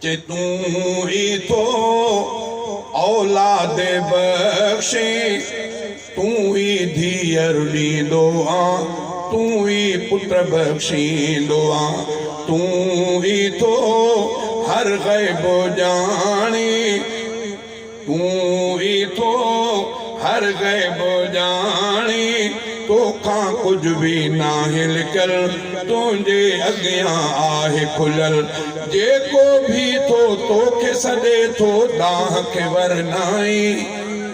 चे तू ही तो औलाद बख्शे, तू ही धीअर ॾींदो आ, तू ही पुत्र बख्शींदो आ, तू ही तो हर ग़ैब जाने, तू ही तो हर ग़ैब जाने, तोखां कुछ भी नाहे लिकल, तुंहिंजे अॻियां आहे खुलल। जेको भी थो तोखे सॾे थो दाह खे वरनाई,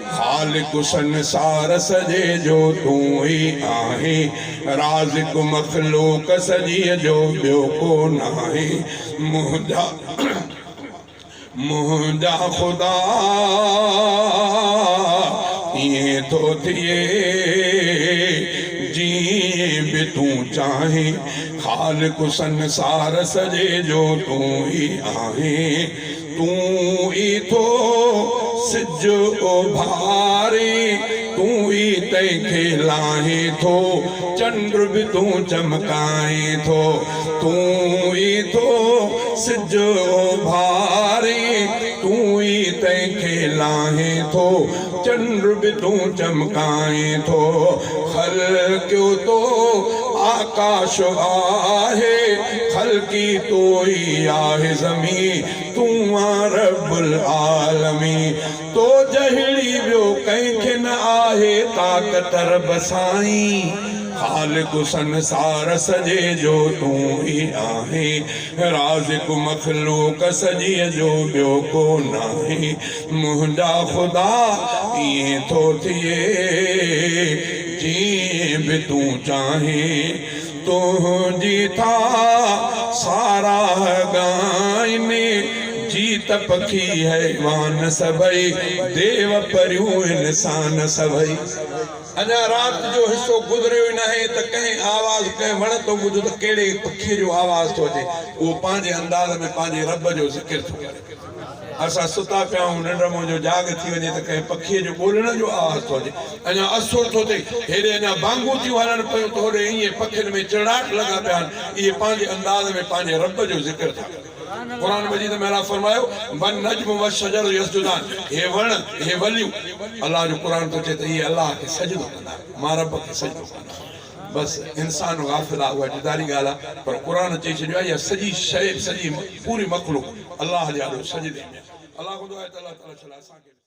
ख़ालिक़ संसार सॼे जो तू ही आहे, राज़िक़ मख़लूक़ सॼीअ जो ॿियो को नाहे। मुंहिंजा ख़ुदा ईअं थो थिए जीअं बि तूं चाहे, ख़ालिक़ संसार सॼे जो तू ही आहे। तू ही थो सिज उभारे, तू ही तंहिंखे लाहे थो, चंड बि तूं चमकाए थो। तू ही थो सिज उभारे, तू ही तंहिंखे लाहे थो, चंड बि तूं चमकाए थो। ख़ल्क़ियो तो आकाश आहे, ख़ल्क़ी तो ही आहे ज़मीं, तू आ रब्बुल आलमीन। तो जहिड़ी ॿियो कंहिंखे न आहे ताक़त रब साईं, ख़ालिक़ संसार सॼे जो तू ही आहे, राज़िक़ मख़लूक़ सॼीअ जो ॿियो को नाहे। मुंहिंजा ख़ुदा ईअं थो थिए जीअं बि तूं चाहे, तुंहिंजी था साराह ॻाइनि, जीत पखी हैवान सभई, देव परियूं इंसान सभई। अञा रात जो हिस्सो गुज़रियो ई नाहे त कंहिं आवाज़ कंहिं वण तो ॿुधो त कहिड़े पखीअ जो आवाज़ थो अचे, उहो पंहिंजे अंदाज़ में पंहिंजे रब जो ज़िक्र थो करे। असां सुता पिया आहियूं, निंड मुंहिंजो जाग थी वञे त कंहिं पखीअ जो ॿोलण जो आवाज़ थो अचे, अञा असुर थो थिए, हेॾे अञा बांगूं थियूं हलनि पियूं त होॾे ईअं पखियुनि में चिड़ाट लॻा पिया आहिनि, इहे पंहिंजे अंदाज़ में पंहिंजे रब जो ज़िक्र था कनि। क़ुरान मजीद में अल्लाह फरमायो वन नज्म वशजर यसजुदान, हे वण हे वलियूं, अल्लाह जो क़ुरान थो चए त इहे अल्लाह खे सजदो कंदा, मां रब खे सजदो कंदा। बस इंसान गाफ़िल आहे, उहा जुदारी ॻाल्हि आहे, पर क़ुरान चई छॾियो आहे इहा सॼी शइ, सॼी पूरी मख़लूक़ अल्लाह जे ॾाढो सजदे में। अल्लाह ख़ुदा अल्लाह ताला